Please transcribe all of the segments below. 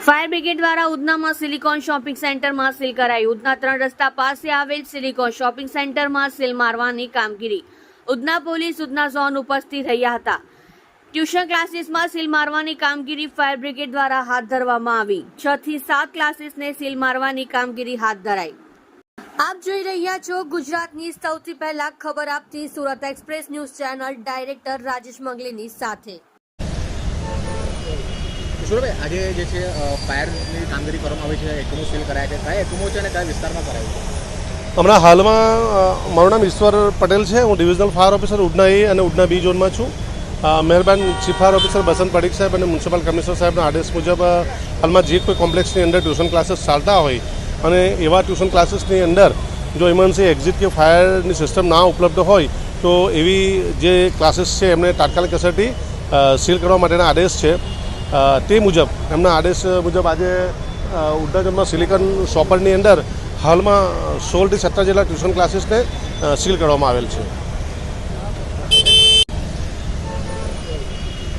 Fire brigade દ્વારા ઉધનામાં silicon shopping સેન્ટરમાં seal કરાઈ। ઉધના 3 રસ્તા પાસે આવેલ સિલિકોન શોપિંગ સેન્ટરમાં સીલ મારવાની કામગીરી ઉધના પોલીસ ઉધના ઝોન ઉપસ્થિત રહ્યા હતા। ટ્યુશન ક્લાસીસમાં સીલ મારવાની કામગીરી ફાયર બ્રિગેડ દ્વારા હાથ ધરવામાં આવી। 6 થી 7 ક્લાસીસને સીલ મારવાની કામગીરી હાથ ધરાઈ। આપ જોઈ રહ્યા છો ગુજરાતની સૌથી પહેલા ખબર આપતી Surat express news channel director Rajesh મંગલીની સાથે। કિશોરભાઈ, આજે જે છે ફાયરની કામગીરી કરવામાં આવી છે, એકમો સીલ કરાયા છે, કયા એકમો છે અને કયા વિસ્તારમાં કરાયું છે? હમણાં હાલમાં મારું નામ ઈશ્વર પટેલ છે। હું ડિવિઝનલ ફાયર ઓફિસર ઉધના એ અને ઉધના બી ઝોનમાં છું। મહેરબાન ચીફ ફાયર ઓફિસર બસંત પડીક સાહેબ અને મ્યુનિસિપલ કમિશનર સાહેબના આદેશ મુજબ હાલમાં જે કોઈ કોમ્પ્લેક્સની અંદર ટ્યુશન ક્લાસીસ ચાલતા હોય અને એવા ટ્યુશન ક્લાસીસની અંદર જો ઇમરજન્સી એક્ઝિટ કે ફાયરની સિસ્ટમ ના ઉપલબ્ધ હોય તો એવી જે ક્લાસીસ છે એમને તાત્કાલિક અસરથી સીલ કરવા માટેના આદેશ છે। તે મુજબ એમના આદેશ મુજબ આજે ઉધના ઝોનમાં સિલિકોન શોપરની અંદર હાલમાં 16 થી 17 જેટલા ટ્યુશન ક્લાસીસને સીલ કરવામાં આવેલ છે।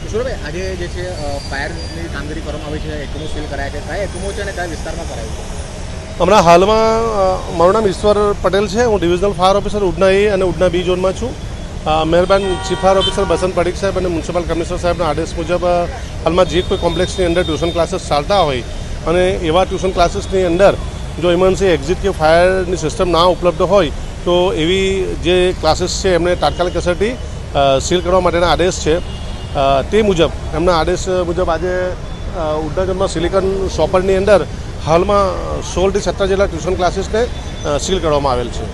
કિશોરભાઈ, આજે જે છે ફાયરની કામગીરી કરવામાં આવી છે, એકમો સીલ કરાયા છે, કયા એકમો છે અને કયા વિસ્તારમાં કરાયું છે? હમણાં હાલમાં મારું નામ ઈશ્વર પટેલ છે। હું ડિવિઝનલ ફાયર ઓફિસર ઉધના એ અને ઉધના બી ઝોનમાં છું। મહેરબાન ચીફ ફાયર ઓફિસર બસંત પડીક સાહેબ અને મ્યુનિસિપલ કમિશનર સાહેબના આદેશ મુજબ હાલમાં જે કોઈ કોમ્પ્લેક્સની અંદર ટ્યુશન ક્લાસીસ ચાલતા હોય અને એવા ટ્યુશન ક્લાસીસની અંદર જો ઇમરજન્સી એક્ઝિટ કે ફાયરની સિસ્ટમ ના ઉપલબ્ધ હોય તો એવી જે ક્લાસીસ છે એમને તાત્કાલિક અસરથી સીલ કરવા માટેના આદેશ છે। તે મુજબ એમના આદેશ મુજબ આજે ઉધના ઝોનમાં સિલિકોન શોપરની અંદર હાલમાં 16 થી 17 જેટલા ટ્યુશન ક્લાસીસને સીલ કરવામાં આવેલ છે।